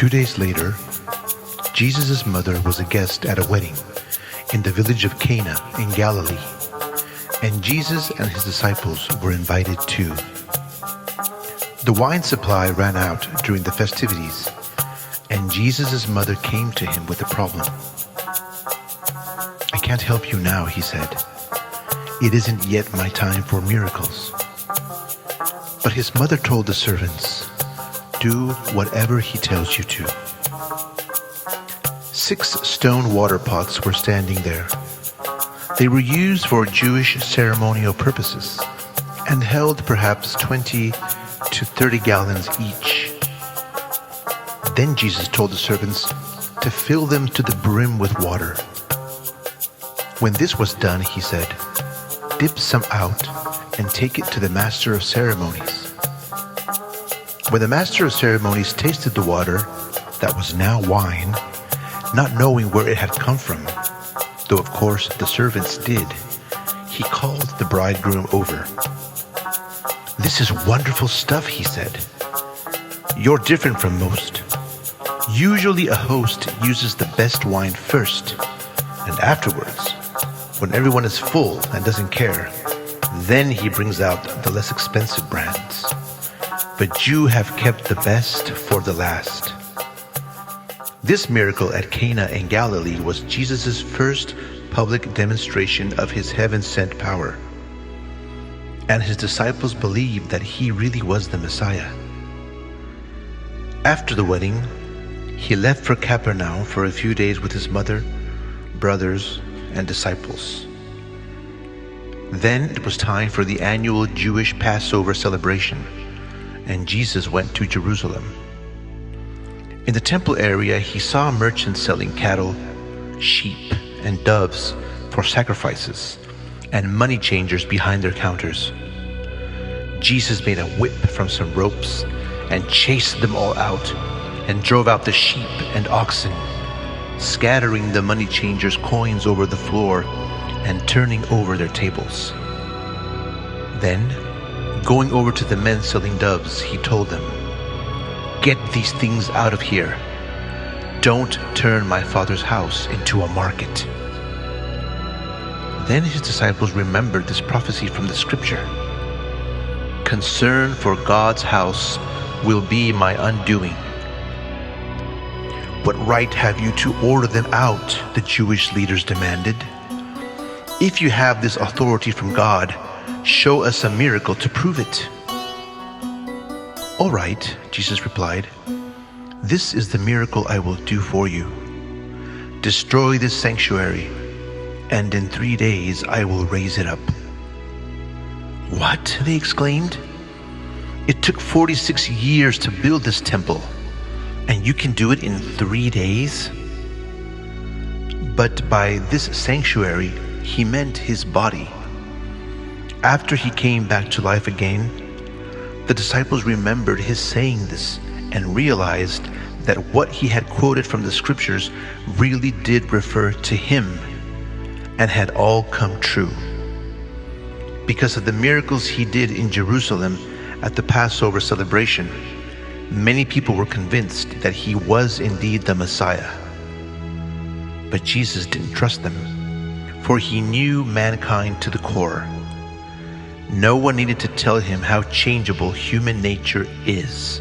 2 days later, Jesus' mother was a guest at a wedding in the village of Cana in Galilee, and Jesus and his disciples were invited too. The wine supply ran out during the festivities, and Jesus' mother came to him with a problem. "I can't help you now," he said. "It isn't yet my time for miracles." But his mother told the servants, "Do whatever he tells you to." 6 stone water pots were standing there. They were used for Jewish ceremonial purposes and held perhaps 20 to 30 gallons each. Then Jesus told the servants to fill them to the brim with water. When this was done, he said, "Dip some out and take it to the master of ceremonies." When the master of ceremonies tasted the water, that was now wine, not knowing where it had come from, though of course the servants did, he called the bridegroom over. "This is wonderful stuff," he said. "You're different from most. Usually a host uses the best wine first, and afterwards, when everyone is full and doesn't care, then he brings out the less expensive brands. But you have kept the best for the last." This miracle at Cana in Galilee was Jesus' first public demonstration of his heaven-sent power, and his disciples believed that he really was the Messiah. After the wedding, he left for Capernaum for a few days with his mother, brothers, and disciples. Then it was time for the annual Jewish Passover celebration, and Jesus went to Jerusalem. In the temple area, he saw merchants selling cattle, sheep, and doves for sacrifices, and money changers behind their counters. Jesus made a whip from some ropes and chased them all out, and drove out the sheep and oxen, scattering the money changers' coins over the floor and turning over their tables. Then, going over to the men selling doves, he told them, "Get these things out of here. Don't turn my Father's house into a market." Then his disciples remembered this prophecy from the scripture. "Concern for God's house will be my undoing." "What right have you to order them out?" the Jewish leaders demanded. "If you have this authority from God, show us a miracle to prove it." "All right," Jesus replied. "This is the miracle I will do for you. Destroy this sanctuary, and in 3 days I will raise it up." "What?" they exclaimed. "It took 46 years to build this temple, and you can do it in 3 days?" But by this sanctuary, he meant his body. After he came back to life again, the disciples remembered his saying this and realized that what he had quoted from the scriptures really did refer to him and had all come true. Because of the miracles he did in Jerusalem at the Passover celebration, many people were convinced that he was indeed the Messiah. But Jesus didn't trust them, for he knew mankind to the core. No one needed to tell him how changeable human nature is.